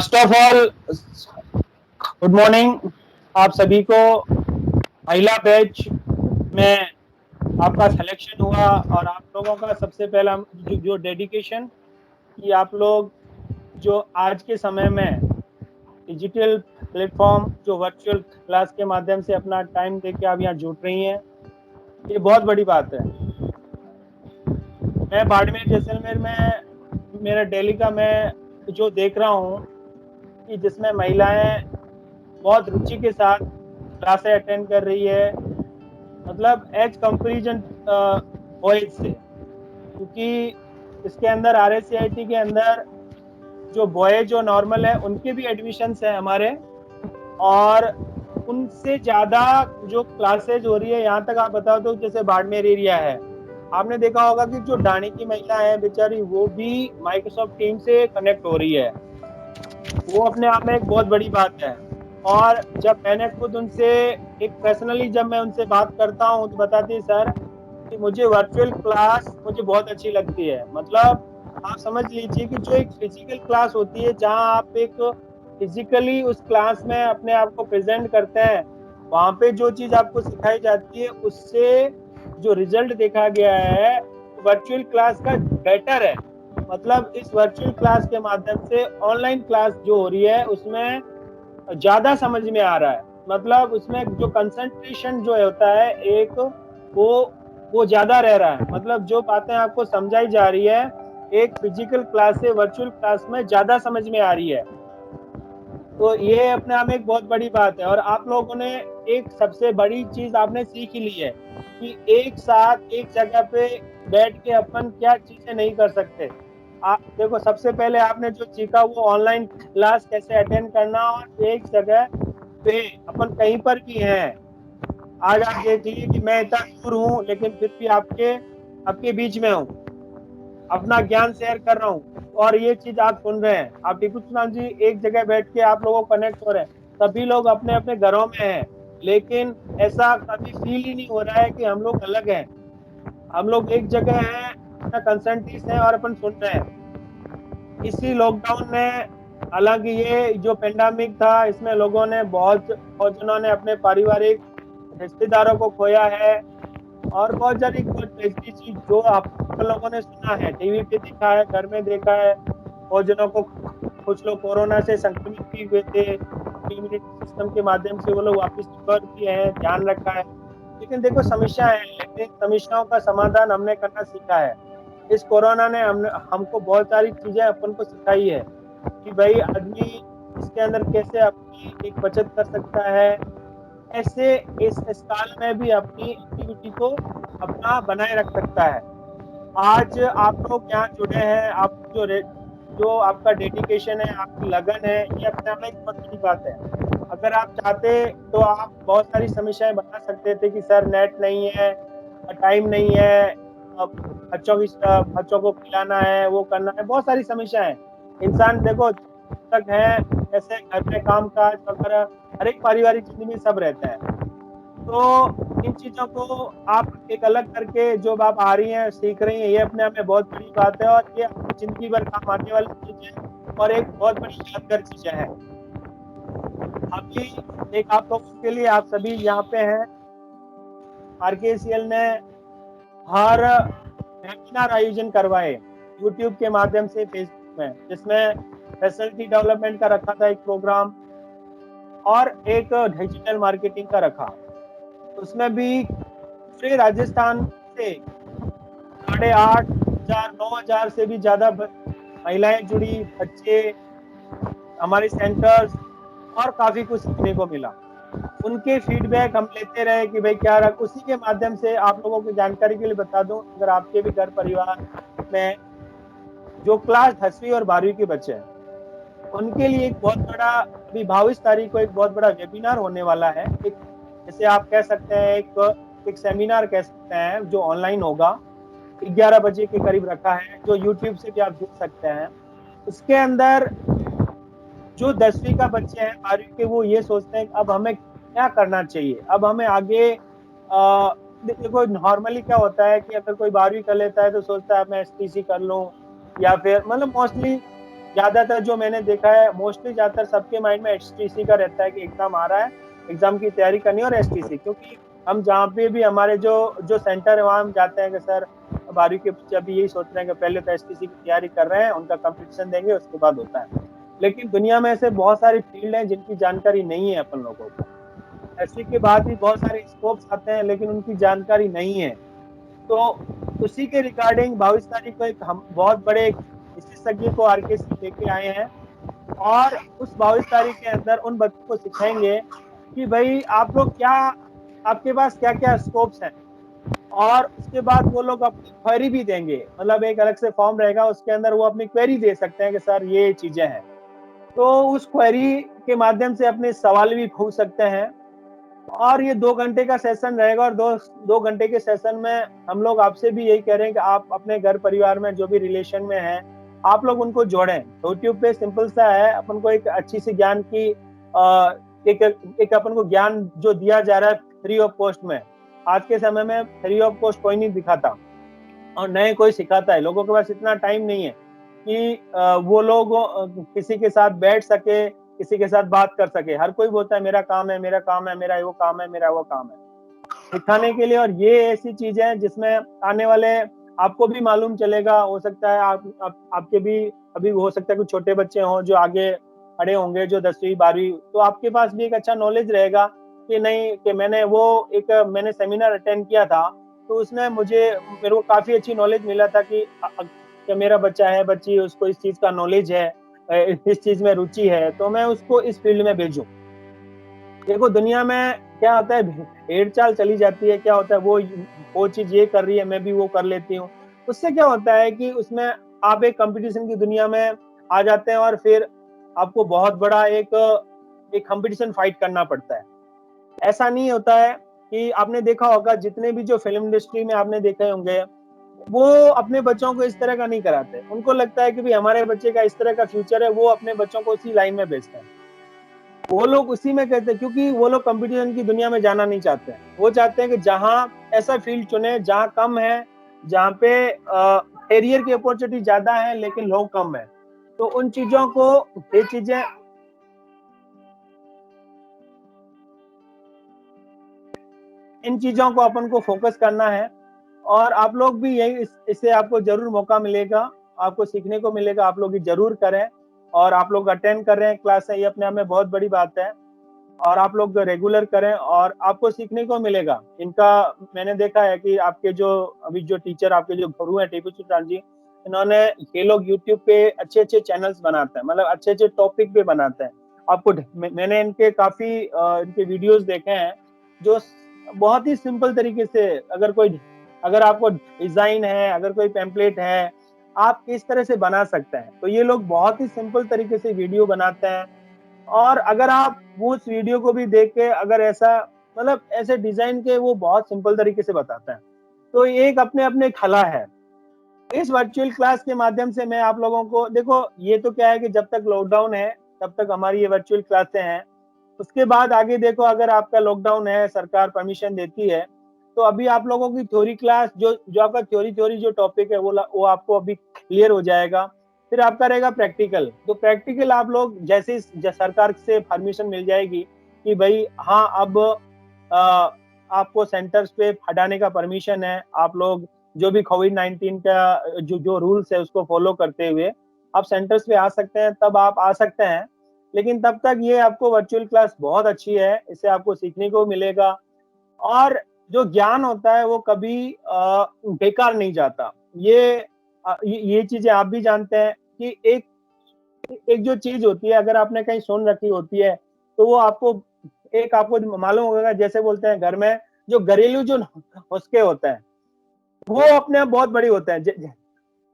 First of all good morning आप सभी को। महिला बैच में आपका सिलेक्शन हुआ और आप लोगों का सबसे पहला जो डेडिकेशन कि आप लोग जो आज के समय में डिजिटल प्लेटफॉर्म जो वर्चुअल क्लास के माध्यम से अपना टाइम देके आप यहाँ जुड़ रही हैं, ये बहुत बड़ी बात है। मैं बाड़मेर जैसलमेर में मेरा डेली का मैं जो देख रहा हूँ कि जिसमें महिलाएं बहुत रुचि के साथ क्लासें अटेंड कर रही है, मतलब एज कंपेरिजन बॉयज से, क्योंकि इसके अंदर RSCIT के अंदर जो बॉय जो नॉर्मल है उनके भी एडमिशन्स है हमारे, और उनसे ज्यादा जो क्लासेज हो रही है। यहाँ तक आप बताओ तो जैसे बाड़मेर एरिया है, आपने देखा होगा कि जो डाणी की महिला है बेचारी, वो भी माइक्रोसॉफ्ट टीम से कनेक्ट हो रही है। वो अपने आप में एक बहुत बड़ी बात है। और जब मैंने खुद उनसे एक पर्सनली जब मैं उनसे बात करता हूँ तो बताती है सर कि मुझे वर्चुअल क्लास मुझे बहुत अच्छी लगती है। मतलब आप समझ लीजिए कि जो एक फिजिकल क्लास होती है जहाँ आप एक फिजिकली उस क्लास में अपने आप को प्रेजेंट करते हैं, वहां पे जो चीज आपको सिखाई जाती है उससे जो रिजल्ट देखा गया है वर्चुअल क्लास का बेटर है। मतलब इस वर्चुअल क्लास के माध्यम से ऑनलाइन क्लास जो हो रही है उसमें ज्यादा समझ में आ रहा है। मतलब उसमें जो कंसंट्रेशन जो होता है एक वो वो ज्यादा रह रहा है। मतलब जो बातें आपको समझाई जा रही है एक फिजिकल क्लास से वर्चुअल क्लास में ज्यादा समझ में आ रही है। तो ये अपने आप में एक बहुत बड़ी बात है। और आप लोगों ने एक सबसे बड़ी चीज आपने सीख ली है कि एक साथ एक जगह पे बैठ के अपन क्या चीजें नहीं कर सकते। आप देखो, सबसे पहले आपने जो सीखा वो ऑनलाइन क्लास कैसे अटेंड करना, और एक जगह पे अपन कहीं पर भी हैं। आज आप देख लीजिए कि मैं इतना दूर हूँ लेकिन फिर भी आपके आपके बीच में हूँ, अपना ज्ञान शेयर कर रहा हूँ, और ये चीज आप सुन रहे हैं। आप टीपू सुल्तान जी एक जगह बैठ के आप लोगों को कनेक्ट हो रहे हैं। सभी लोग अपने अपने घरों में हैं, लेकिन ऐसा कभी फील ही नहीं हो रहा है कि हम लोग अलग हैं। हम लोग एक जगह हैं, अपना कंसंट्रेट है और अपन सुन रहे हैं। इसी लॉकडाउन में, हालांकि ये जो पेंडेमिक था इसमें लोगों ने बहुत जनों ने अपने पारिवारिक रिश्तेदारों को खोया है। और बहुत सारी बहुत ट्रेजिडी चीज जो आप लोगों ने सुना है, टीवी पे देखा है, घर में देखा है। बहुत जनों को, कुछ लोग कोरोना से संक्रमित भी हुए थे, इम्यूनिटी सिस्टम के माध्यम से वो लोग वापस रिकवर किए हैं, ध्यान रखा है। लेकिन देखो समस्या है, लेकिन समस्याओं का समाधान हमने करना सीखा है। इस कोरोना ने हमको बहुत सारी चीजें अपन को सिखाई है कि भाई आदमी इसके अंदर कैसे अपनी एक बचत कर सकता है, ऐसे इस काल में भी अपनी एक्टिविटी को अपना बनाए रख सकता है। आज आप लोग यहाँ जुड़े हैं, आप जो आपका डेडिकेशन है, आपकी लगन है, ये अपने आप में एक बहुत बड़ी बात है। अगर आप चाहते तो आप बहुत सारी समस्याएं बता सकते थे कि सर नेट नहीं है, टाइम नहीं है, अब बच्चों को खिलाना है, वो करना है, बहुत सारी समस्याएं हैं। इंसान देखो तक है, ऐसे घर में काम काज वगैरह हर एक पारिवारिक जिंदगी में सब रहता है। तो इन चीजों को आप एक अलग करके जो आप आ रही हैं सीख रही हैं, ये अपने आप में बहुत बड़ी बात है, और ये आपकी जिंदगी भर काम आने वाली चीज है और एक बहुत बड़ी यादगार चीजें हैं। अभी एक आप लोगों के लिए, आप सभी यहाँ पे हैं, RKCL ने हर वेबिनार आयोजन करवाए यूट्यूब के माध्यम से, फेसबुक में, जिसमें फैसिलिटी डेवलपमेंट का रखा था एक प्रोग्राम, और एक डिजिटल मार्केटिंग का रखा। उसमें भी पूरे राजस्थान से 8,500 9,000 से भी ज्यादा महिलाएं जुड़ी, बच्चे, हमारे सेंटर्स, और काफी कुछ सीखने को मिला। उनके फीडबैक हम लेते रहे कि भाई क्या रहा। उसी के माध्यम से आप लोगों की जानकारी के लिए बता दूं, अगर आपके भी घर परिवार में जो क्लास 10वीं और 12वीं के बच्चे हैं, उनके लिए एक बहुत बड़ा, अभी 22 तारीख को एक बहुत बड़ा वेबिनार होने वाला है। एक, जैसे आप कह सकते हैं, एक सेमिनार कह सकते हैं, जो ऑनलाइन होगा, 11 बजे के करीब रखा है, जो यूट्यूब से भी आप जुड़ सकते हैं। उसके अंदर जो 10वीं का बच्चे हैं, 12वीं के, वो ये सोचते हैं कि अब हमें क्या करना चाहिए, अब हमें आगे देखो नॉर्मली क्या होता है कि अगर कोई 12वीं कर लेता है तो सोचता है मैं STC कर लूं, या फिर मतलब मोस्टली ज्यादातर जो मैंने देखा है, मोस्टली ज्यादातर सबके माइंड में एचटीसी का रहता है कि एग्जाम आ रहा है, एग्जाम की तैयारी करनी है और एचटीसी, क्योंकि हम जहाँ पे भी हमारे जो जो सेंटर है वहाँ हम जाते हैं कि सर 12वीं के बच्चे अभी यही सोच रहे हैं कि पहले तो एचटीसी की तैयारी कर रहे हैं, उनका कंपटीशन देंगे उसके बाद होता है। लेकिन दुनिया में ऐसे बहुत सारी फील्ड हैं जिनकी जानकारी नहीं है अपन लोगों को। एससी के बाद भी बहुत सारे स्कोप्स आते हैं लेकिन उनकी जानकारी नहीं है। तो उसी के रिगार्डिंग 22 तारीख को एक हम बहुत बड़े विशेषज्ञ को आरकेसी लेके आए हैं, और उस 22 तारीख के अंदर उन बच्चों को सिखाएंगे कि भाई आप लोग क्या, आपके पास क्या क्या स्कोप्स हैं। और उसके बाद वो लोग अपनी क्वेरी भी देंगे, मतलब एक अलग से फॉर्म रहेगा, उसके अंदर वो अपनी क्वेरी दे सकते हैं कि सर ये चीजें हैं। तो उस क्वेरी के माध्यम से अपने सवाल भी पूछ सकते हैं। और ये 2 घंटे का सेशन रहेगा, और दो 2 घंटे के सेशन में हम लोग आपसे भी यही कह रहे हैं कि आप अपने घर परिवार में जो भी रिलेशन में हैं, आप लोग उनको जोड़ें। यूट्यूब पे सिंपल सा है, अपन को एक अच्छी सी ज्ञान की एक एक अपन को ज्ञान जो दिया जा रहा है फ्री ऑफ कॉस्ट में। आज के समय में फ्री ऑफ कॉस्ट कोई नहीं दिखाता और नए कोई सिखाता है। लोगों के पास इतना टाइम नहीं है कि वो लोग किसी के साथ बैठ सके, किसी के साथ बात कर सके। हर कोई बोलता है मेरा काम है, मेरा काम है, मेरा वो काम है, मेरा वो काम है, सिखाने के लिए। और ये ऐसी चीजें हैं जिसमें आने वाले आपको भी मालूम चलेगा। हो सकता है आपके भी अभी हो सकता है कुछ छोटे बच्चे हों जो आगे खड़े होंगे, जो 10वीं 12वीं, तो आपके पास भी एक अच्छा नॉलेज रहेगा कि नहीं, कि मैंने सेमिनार अटेंड किया था, तो उसमें मेरे को काफी अच्छी नॉलेज मिला था कि मेरा बच्चा है, बच्ची, उसको इस चीज का नॉलेज है, इस चीज में रुचि है, तो मैं उसको इस फील्ड में भेजूं। देखो दुनिया में क्या होता है, भेड़ चाल चली जाती है। क्या होता है, वो चीज ये कर रही है, मैं भी वो कर लेती हूँ। उससे क्या होता है कि उसमें आप एक कंपटीशन की दुनिया में आ जाते हैं, और फिर आपको बहुत बड़ा एक एक कंपटीशन फाइट करना पड़ता है। ऐसा नहीं होता है कि आपने देखा होगा, जितने भी जो फिल्म इंडस्ट्री में आपने देखे होंगे, वो अपने बच्चों को इस तरह का नहीं कराते। उनको लगता है कि भाई हमारे बच्चे का इस तरह का फ्यूचर है, वो अपने बच्चों को उसी लाइन में भेजते हैं। वो लोग उसी में कहते हैं, क्योंकि वो लोग कंपटीशन की दुनिया में जाना नहीं चाहते हैं। वो चाहते हैं कि जहां ऐसा फील्ड चुने जहां कम है, जहां पे करियर की अपॉर्चुनिटी ज्यादा है लेकिन लोग कम है। तो उन चीजों को, ये चीजें, इन चीजों को अपन को फोकस करना है। और आप लोग भी यही इससे आपको जरूर मौका मिलेगा, आपको सीखने को मिलेगा, आप लोग ये जरूर करें। और आप लोग अटेंड कर रहे हैं क्लास, ये अपने आप में बहुत बड़ी बात है। और आप लोग रेगुलर करें और आपको सीखने को मिलेगा इनका। मैंने देखा है कि आपके जो अभी जो टीचर, आपके जो गुरु हैं टीपू सुल्तान जी, इन्होंने, ये लोग यूट्यूब पे अच्छे अच्छे चैनल्स बनाते हैं, मतलब अच्छे अच्छे टॉपिक पे बनाते हैं। आपको मैंने इनके काफी इनके वीडियोस देखे हैं, जो बहुत ही सिंपल तरीके से, अगर आपको डिजाइन है, अगर कोई टेम्पलेट है, आप किस तरह से बना सकते हैं, तो ये लोग बहुत ही सिंपल तरीके से वीडियो बनाते हैं। और अगर आप वो उस वीडियो को भी देख के, अगर ऐसा, मतलब ऐसे डिजाइन के, वो बहुत सिंपल तरीके से बताते हैं। तो ये एक अपने अपने कला है। इस वर्चुअल क्लास के माध्यम से मैं आप लोगों को, देखो ये तो क्या है कि जब तक लॉकडाउन है तब तक हमारी ये वर्चुअल क्लासें हैं। उसके बाद आगे देखो, अगर आपका लॉकडाउन है, सरकार परमिशन देती है, तो अभी आप लोगों की थ्योरी क्लास, जो जो आपका थ्योरी थ्योरी जो टॉपिक है, वो आपको अभी क्लियर हो जाएगा। फिर आपका रहेगा प्रैक्टिकल। तो प्रैक्टिकल आप लोग जैसे सरकार से परमिशन मिल जाएगी कि भाई हाँ, अब आ, आपको सेंटर्स पे हटाने का परमिशन है, आप लोग जो भी कोविड-19 का जो जो रूल्स है उसको फॉलो करते हुए आप सेंटर्स पे आ सकते हैं, तब आप आ सकते हैं। लेकिन तब तक ये आपको वर्चुअल क्लास बहुत अच्छी है, इससे आपको सीखने को मिलेगा। और जो ज्ञान होता है वो कभी बेकार नहीं जाता। ये चीजें आप भी जानते हैं कि एक एक जो चीज होती है, अगर आपने कहीं सुन रखी होती है, तो वो आपको मालूम होगा। जैसे बोलते हैं घर में जो घरेलू जो नुस्खे होते हैं, वो अपने आप बहुत बड़ी होते हैं।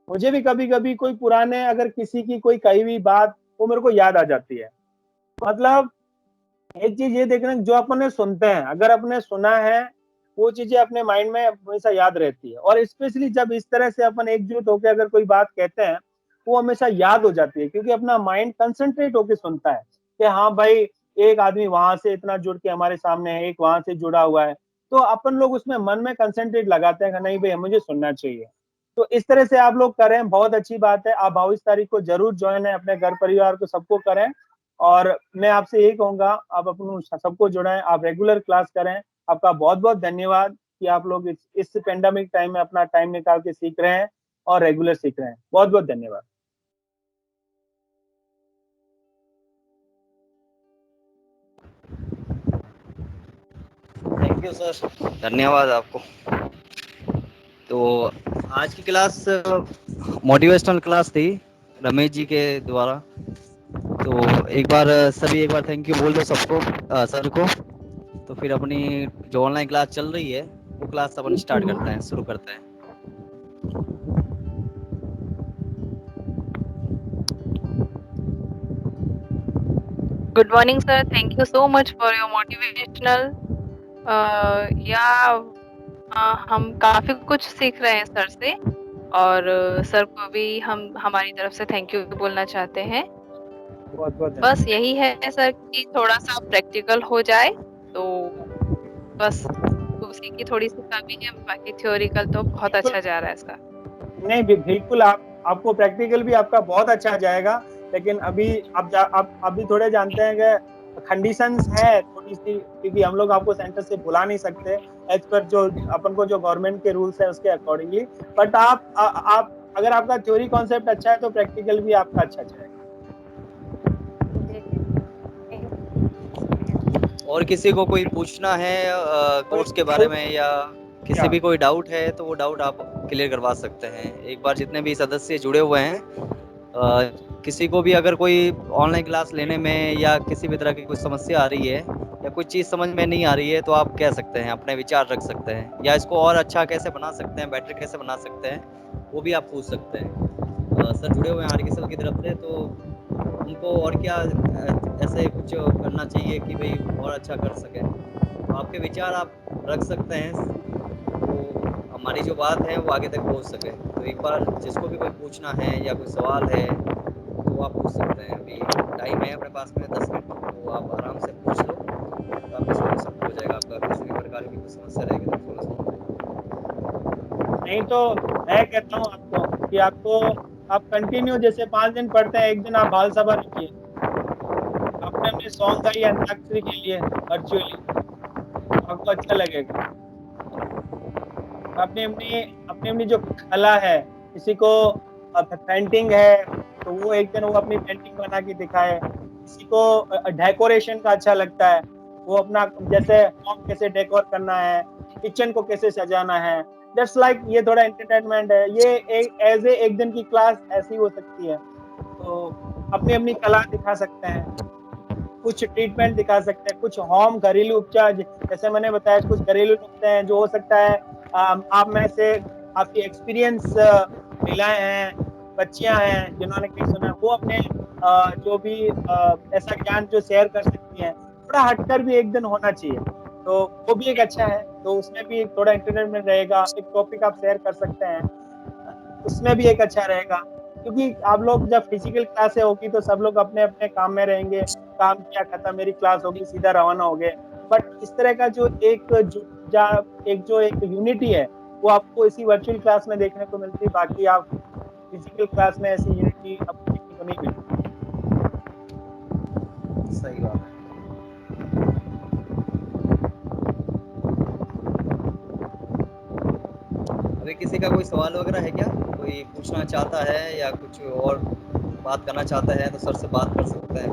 मुझे भी कभी कभी कोई पुराने, अगर किसी की कोई कही हुई बात, वो मेरे को याद आ जाती है। मतलब एक चीज ये देखना, जो अपन ने सुनते हैं, अगर अपने सुना है, वो चीजें अपने माइंड में हमेशा याद रहती है। और स्पेशली जब इस तरह से अपन एकजुट होकर अगर कोई बात कहते हैं, वो हमेशा याद हो जाती है, क्योंकि अपना माइंड कंसंट्रेट होकर सुनता है कि हाँ भाई, एक आदमी वहां से इतना जुड़ के हमारे सामने है, एक वहां से जुड़ा हुआ है। तो अपन लोग उसमें मन में कंसंट्रेट लगाते हैं कि नहीं भाई, मुझे सुनना चाहिए। तो इस तरह से आप लोग करें, बहुत अच्छी बात है। आप 22 तारीख को ज़रूर जॉइन है, अपने घर परिवार को सबको करें और मैं आपसे यही कहूँगा आप अपन सबको जुड़ाएँ, आप रेगुलर क्लास करें। आपका बहुत-बहुत धन्यवाद कि आप लोग इस पैंडेमिक टाइम में अपना टाइम निकाल के सीख रहे हैं और रेगुलर सीख रहे हैं। बहुत-बहुत धन्यवाद। थैंक यू सर, धन्यवाद आपको। तो आज की क्लास मोटिवेशनल क्लास थी रमेश जी के द्वारा। तो एक बार सभी एक बार थैंक यू बोल दो सबको, सर को। तो फिर अपनी जो ऑनलाइन क्लास चल रही है वो क्लास अपन स्टार्ट करते हैं, शुरू करते हैं। Good morning, sir. Thank you so much for your motivational. या हम काफी कुछ सीख रहे हैं सर से और सर को भी हम हमारी तरफ से थैंक यू बोलना चाहते हैं। बहुत-बहुत बस धन्यवाद। यही है सर कि थोड़ा-सा प्रैक्टिकल हो जाए तो बस उसी की थोड़ी-सी कमी है, बाकी थ्योरिकल तो बहुत बिल्कुल, अच्छा जा रहा है सर। नहीं बिल्कुल आपको प्रैक्टिकल भी आपका बहुत अच्छा जाएगा, लेकिन अभी आप भी थोड़े जानते हैं कि कंडीशंस है थोड़ी-सी क्योंकि हम लोग आपको सेंटर से बुला नहीं सकते एज़ पर जो अपन को जो गवर्नमेंट के रूल्स है उसके अकॉर्डिंगली। बट आप अगर आपका थ्योरी कॉन्सेप्ट अच्छा है तो प्रैक्टिकल भी आपका अच्छा जाएगा। जी, जी। थैंक और किसी को कोई पूछना है कोई कोर्स के बारे कोई में या किसी क्या भी कोई डाउट है तो वो डाउट आप क्लियर करवा सकते हैं। एक बार जितने भी सदस्य जुड़े हुए हैं, किसी को भी अगर कोई ऑनलाइन क्लास लेने में या किसी भी तरह की कोई समस्या आ रही है या कोई चीज़ समझ में नहीं आ रही है तो आप कह सकते हैं, अपने विचार रख सकते हैं, या इसको और अच्छा कैसे बना सकते हैं, बेटर कैसे बना सकते हैं, वो भी आप पूछ सकते हैं। सर जुड़े हुए हैं आर के सर की तरफ से, तो उनको और क्या ऐसे कुछ करना चाहिए कि भाई और अच्छा कर सकें, तो आपके विचार आप रख सकते हैं, तो हमारी जो बात है वो आगे तक पहुंच सके। तो एक बार जिसको भी कोई पूछना है या कोई सवाल है तो आप पूछ सकते हैं। अभी टाइम है अपने पास में 10 मिनट, तो आप आराम से पूछ लो, तो आपका सॉल्यूशन हो जाएगा। आपका किसी भी प्रकार की कोई समस्या रहेगी तो सॉल्यूशन हो जाएगा। नहीं तो मैं कहता हूँ आपको कि आप कंटिन्यू जैसे 5 दिन पढ़ते हैं, 1 दिन आप बाल सभा रखिए। आपने अपने सॉन्ग गाई अंताक्षरी के लिए वर्चुअली, आपको अच्छा लगेगा। अपनी अपनी जो कला है, किसी को पेंटिंग है तो वो एक दिन वो अपनी पेंटिंग बना के दिखाए। किसी को डेकोरेशन का अच्छा लगता है, वो अपना जैसे होम कैसे डेकोर करना है, किचन को कैसे सजाना है। जस्ट लाइक ये थोड़ा एंटरटेनमेंट है, ये एक एज ए एक दिन की क्लास ऐसी हो सकती है। तो अपनी अपनी कला दिखा सकते हैं, कुछ ट्रीटमेंट दिखा सकते हैं, कुछ होम घरेलू उपचार जैसे मैंने बताया, कुछ घरेलू नुस्खे हैं जो हो सकता है आप में से आपकी एक्सपीरियंस महिलाएं हैं, बच्चियां हैं जिन्होंने कहीं सुना है, वो अपने जो भी ऐसा ज्ञान जो शेयर कर सकती हैं, थोड़ा हटकर भी एक दिन होना चाहिए। तो वो भी एक अच्छा है, तो उसमें भी एक थोड़ा एंटरटेनमेंट रहेगा, एक टॉपिक आप शेयर कर सकते हैं, उसमें भी एक अच्छा रहेगा। क्योंकि आप लोग जब फिजिकल क्लासें होगी तो सब लोग अपने-अपने काम में रहेंगे, काम किया खत्म, मेरी क्लास होगी, सीधा रवाना हो गए। बट इस तरह का जो एक यूनिटी है, वो आपको इसी वर्चुअल क्लास में देखने को मिलती है, बाकी आप फिजिकल क्लास में ऐसी यूनिटी आपको देखने को नहीं मिलेगी। सही बात है। अभी किसी का कोई सवाल वगैरह है क्या? कोई पूछना चाहता है या कुछ और बात करना चाहता है तो सर से बात कर सकते हैं।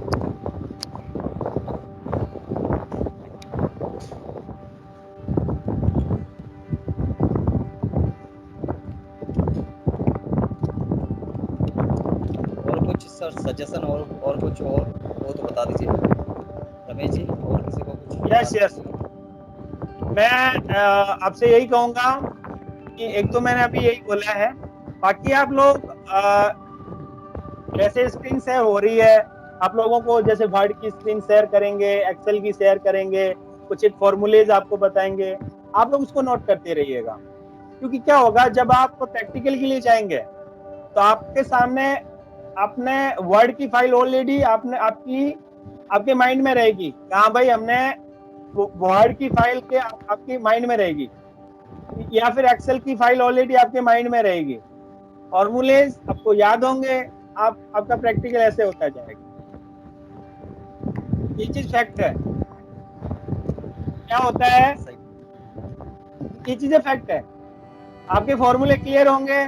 और कुछ सर सजेशन और कुछ और हो तो बता दीजिए रमेश जी, और किसी को कुछ यस, बात यस। करनी हो। मैं आपसे यही कहूँगा कि एक तो मैंने अभी यही बोला है, बाकी आप लोग जैसे स्क्रीन शेयर हो रही है, आप लोगों को जैसे वर्ड की स्क्रीन शेयर करेंगे, एक्सेल की शेयर करेंगे, कुछ एक फॉर्मूलेज आपको बताएंगे, आप लोग उसको नोट करते रहिएगा। क्योंकि क्या होगा जब आप प्रैक्टिकल के लिए जाएंगे तो आपके सामने आपने वर्ड की फाइल ऑलरेडी आपने आपकी आपके माइंड में रहेगी। हाँ भाई, हमने वर्ड की फाइल के आपकी माइंड में रहेगी। या फिर एक्सेल की फाइल ऑलरेडी आपके माइंड में रहेगी, फॉर्मूलेज आपको याद होंगे, आपका प्रैक्टिकल ऐसे होता जाएगा। ये चीज फैक्ट है। क्या होता है, सही। ये चीजें फैक्ट है। आपके फॉर्मूले क्लियर होंगे,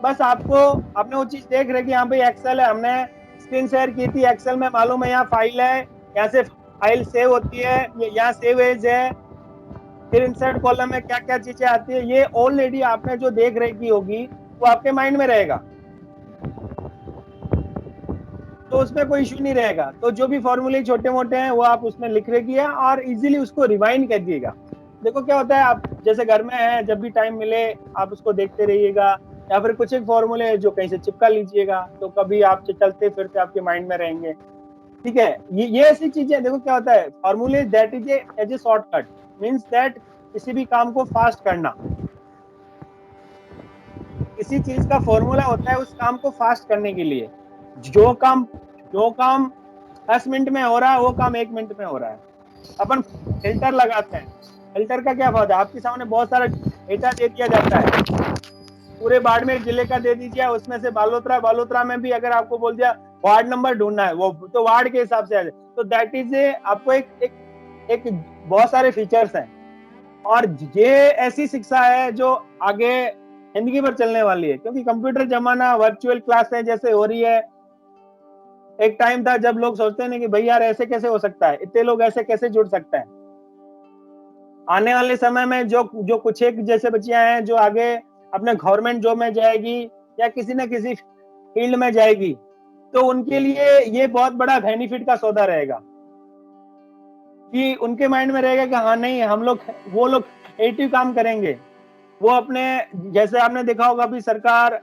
बस आपको, आपने वो चीज देख रहे कि यहाँ पे एक्सेल है, हमने स्क्रीन शेयर की थी, एक्सेल में मालूम है यहाँ फाइल है, यहाँ से फाइल सेव होती है, ये यहाँ सेव एज है, फिर इंसर्ट कॉलम में क्या क्या चीजें आती है, ये ऑलरेडी आपने जो देख रखी होगी वो आपके माइंड में रहेगा, तो उसमें कोई इश्यू नहीं रहेगा। तो जो भी फॉर्मूले छोटे मोटे हैं वो आप उसमें लिख रखिए और इजीली उसको रिवाइंड कर दिएगा। देखो क्या होता है, आप जैसे घर में है, जब भी टाइम मिले आप उसको देखते रहिएगा, या फिर कुछ एक फॉर्मूले जो कहीं से चिपका लीजिएगा, तो कभी आप चलते फिरते आपके माइंड में रहेंगे। ठीक है, ये ऐसी चीजें, देखो क्या होता है, फॉर्मूले that is as a shortcut, means that किसी भी काम को फास्ट करना, किसी चीज का फॉर्मूला होता है उस काम को फास्ट करने के लिए। जो काम 10 मिनट में हो रहा है वो काम 1 मिनट में हो रहा है। अपन फिल्टर लगाते हैं, फिल्टर का क्या फायदा, आपके सामने बहुत सारा डेटा दे दिया जाता है, पूरे बाड़मेर जिले का दे दीजिए, उसमें से बालोतरा में भी अगर आपको बोल दिया वार्ड नंबर ढूंढना है, वो तो वार्ड के हिसाब से आ जाए, तो दैट इज आपको एक बहुत सारे फीचर्स हैं। और ये ऐसी शिक्षा है जो आगे जिंदगी भर चलने वाली है, क्योंकि कंप्यूटर जमाना, वर्चुअल क्लासें जैसे हो रही है। एक टाइम था जब लोग सोचते हैं कि भाई यार ऐसे कैसे हो सकता है, इतने लोग ऐसे कैसे जुड़ सकते हैं। आने वाले समय में जो कुछ एक जैसे बच्चियां हैं जो आगे अपने गवर्नमेंट जॉब में जाएगी या किसी न किसी फील्ड में जाएगी, तो उनके लिए ये बहुत बड़ा बेनिफिट का सौदा रहेगा कि उनके माइंड में रहेगा कि हाँ नहीं, हम लोग, वो लोग क्रिएटिव काम करेंगे। वो अपने, जैसे आपने देखा होगा अभी सरकार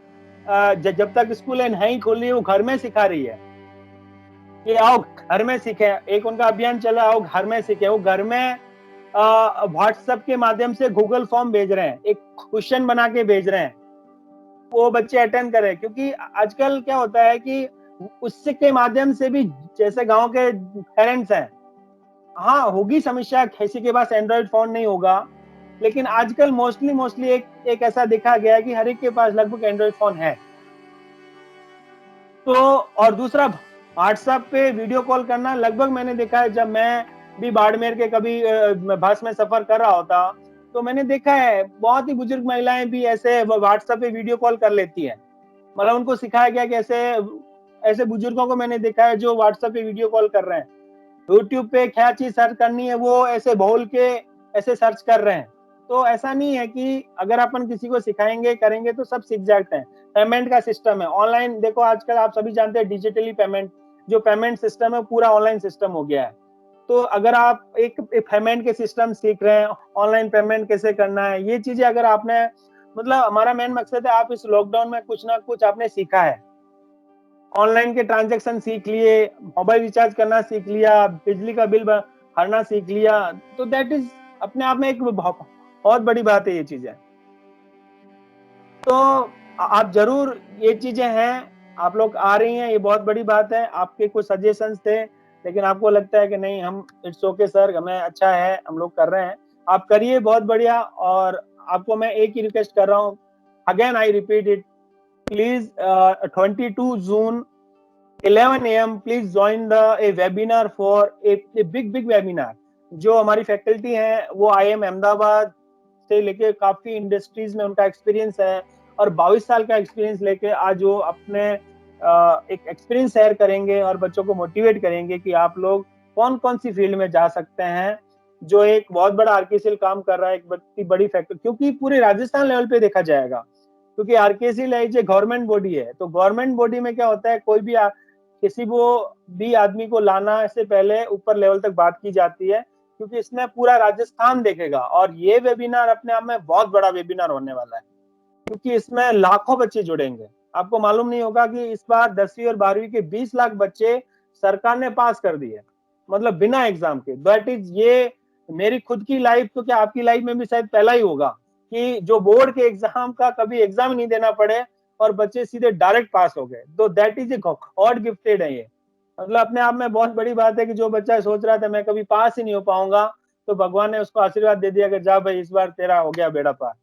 जब तक स्कूल नहीं खोल रही है वो घर में सिखा रही है कि आओ घर में सीखे, एक उनका अभियान चला, आओ घर में सीखे। वो घर में व्हाट्सएप के माध्यम से गूगल फॉर्म भेज रहे हैं, एक क्वेश्चन बना के भेज रहे हैं, वो बच्चे अटेंड करें। क्योंकि आजकल क्या होता है कि उससे के माध्यम से भी, जैसे गांव के पेरेंट्स हैं, हाँ होगी समस्या, किसी के पास एंड्रॉइड फोन नहीं होगा, लेकिन आजकल मोस्टली एक ऐसा देखा गया है कि हर एक के पास लगभग एंड्रॉइड फोन है। तो और दूसरा, व्हाट्सएप पे वीडियो कॉल करना, लगभग मैंने देखा है, जब मैं भी बाड़मेर के कभी बस में सफर कर रहा होता, तो मैंने देखा है बहुत ही बुजुर्ग महिलाएं भी ऐसे व्हाट्सएप पे वीडियो कॉल कर लेती हैं। मतलब उनको सिखाया गया कि ऐसे ऐसे बुजुर्गों को मैंने देखा है जो व्हाट्सएप पे वीडियो कॉल कर रहे हैं। यूट्यूब पे क्या चीज सर्च करनी है वो ऐसे बोल के ऐसे सर्च कर रहे हैं। तो ऐसा नहीं है कि अगर अपन किसी को सिखाएंगे करेंगे तो सब सीख जाते हैं। पेमेंट का सिस्टम है ऑनलाइन, देखो आजकल आप सभी जानते हैं डिजिटली पेमेंट, जो पेमेंट सिस्टम है पूरा ऑनलाइन सिस्टम हो गया है। तो अगर आप एक पेमेंट के सिस्टम सीख रहे हैं, ऑनलाइन पेमेंट कैसे करना है, ये चीजें अगर आपने, मतलब हमारा मेन मकसद है आप इस लॉकडाउन में कुछ ना कुछ आपने सीखा है, ऑनलाइन के ट्रांजैक्शन सीख लिए, मोबाइल रिचार्ज करना सीख लिया, बिजली का बिल भरना सीख लिया, तो दैट इज अपने आप में एक बहुत बड़ी बात है ये चीजें। तो आप जरूर, ये चीजें हैं, आप लोग आ रही हैं, ये बहुत बड़ी बात है। आपके कुछ सजेशंस थे, लेकिन आपको लगता है कि नहीं, हम इट्स ओके सर, हमें अच्छा है, हम लोग कर रहे हैं, आप करिए, बहुत बढ़िया। और आपको मैं एक ही रिक्वेस्ट कर रहा हूँ, again I repeat it, please 22 June 11 AM please join a webinar for a big webinar। जो हमारी फैकल्टी है वो IIM अहमदाबाद से लेके काफी इंडस्ट्रीज में उनका एक्सपीरियंस है, और 22 साल का एक्सपीरियंस लेके आज वो अपने एक एक्सपीरियंस शेयर करेंगे और बच्चों को मोटिवेट करेंगे कि आप लोग कौन कौन सी फील्ड में जा सकते हैं। जो एक बहुत बड़ा आरकेसीएल काम कर रहा है, एक बड़ी फैक्ट्री, क्योंकि पूरे राजस्थान लेवल पे देखा जाएगा, क्योंकि आरकेसीएल एक गवर्नमेंट बॉडी है। तो गवर्नमेंट बॉडी में क्या होता है, कोई भी किसी को भी आदमी को लाना से पहले ऊपर लेवल तक बात की जाती है, क्योंकि इसमें पूरा राजस्थान देखेगा। और ये वेबिनार अपने आप में बहुत बड़ा वेबिनार होने वाला है, क्योंकि इसमें लाखों बच्चे जुड़ेंगे। आपको मालूम नहीं होगा कि इस बार 10वीं और 12वीं के 20 लाख बच्चे सरकार ने पास कर दिए, मतलब बिना एग्जाम के। दैट इज, ये मेरी खुद की लाइफ, तो क्या आपकी लाइफ में भी शायद पहला ही होगा कि जो बोर्ड के एग्जाम का कभी एग्जाम नहीं देना पड़े और बच्चे सीधे डायरेक्ट पास हो गए। तो that is a god gifted है ये, मतलब अपने आप में बहुत बड़ी बात है कि जो बच्चा सोच रहा था मैं कभी पास ही नहीं हो पाऊंगा, तो भगवान ने उसको आशीर्वाद दे दिया कि जा भाई, इस बार तेरा हो गया बेड़ा पार।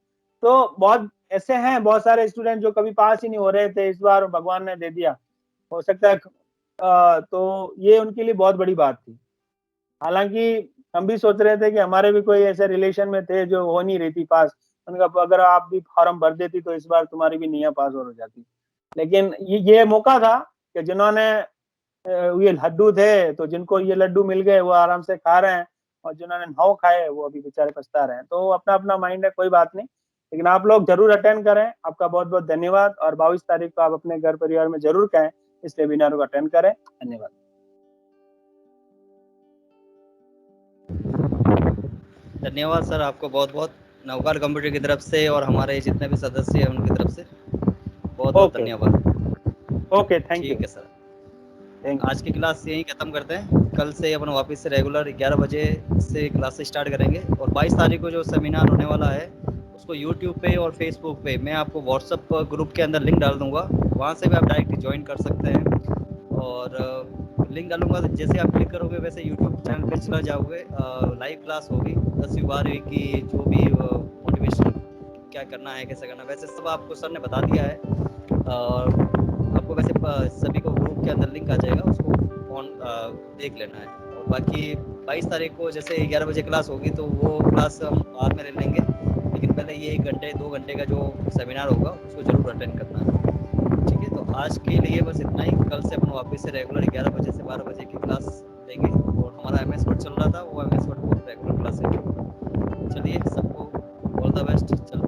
तो बहुत ऐसे हैं बहुत सारे स्टूडेंट जो कभी पास ही नहीं हो रहे थे, इस बार भगवान ने दे दिया। हो सकता है तो ये उनके लिए बहुत बड़ी बात थी। हालाँकि हम भी सोच रहे थे कि हमारे भी कोई ऐसे रिलेशन में थे जो हो नहीं रही थी पास। मैंने कहा अगर आप भी फॉर्म भर देती तो इस बार तुम्हारी भी निया पास और हो जाती। लेकिन ये मौका था कि जिन्होंने ये लड्डू थे, तो जिनको ये लड्डू मिल गए वो आराम से खा रहे हैं और जिन्होंने 9 खाए वो अभी बेचारे पछता रहे हैं। तो अपना-अपना माइंड है, कोई बात नहीं। लेकिन आप लोग ज़रूर अटेंड करें। आपका बहुत-बहुत धन्यवाद और 22 तारीख को आप अपने घर परिवार में ज़रूर कहें इस वेबिनार को अटेंड करें। धन्यवाद। धन्यवाद सर आपको बहुत-बहुत नवकार कंप्यूटर की तरफ से और हमारे जितने भी सदस्य हैं उनकी तरफ से बहुत-बहुत ओके, धन्यवाद। Okay, thank you. ठीक है सर। Thank you. आज की क्लास यहीं खत्म करते हैं। कल से अपन वापस से रेगुलर 11 बजे से क्लास स्टार्ट करेंगे और 22 तारीख को जो सेमिनार होने वाला है उसको यूट्यूब पे और फेसबुक पे मैं आपको व्हाट्सएप ग्रुप के अंदर लिंक डाल दूंगा, वहाँ से भी आप डायरेक्ट ज्वाइन कर सकते हैं। और लिंक डालूंगा तो जैसे आप क्लिक करोगे वैसे यूट्यूब चैनल पे चला जाओगे। लाइव क्लास होगी 10वीं 12वीं की, जो भी मोटिवेशन क्या करना है कैसे करना है वैसे सब आपको सर ने बता दिया है। आपको वैसे सभी को ग्रुप के अंदर लिंक आ जाएगा, उसको ऑन देख लेना है। और बाकी 22 तारीख को जैसे 11 बजे क्लास होगी तो वो क्लास हम बाद में ले लेंगे, लेकिन पहले ये 1 घंटे 2 घंटे का जो सेमिनार होगा उसको ज़रूर अटेंड करना है। ठीक है, तो आज के लिए बस इतना ही। कल से अपन वापस से रेगुलर 11 बजे से 12 बजे की क्लास देंगे और हमारा MS वर्ड चल रहा था वो MS वर्ड को रेगुलर क्लास है। चलिए सबको ऑल द बेस्ट। चलो।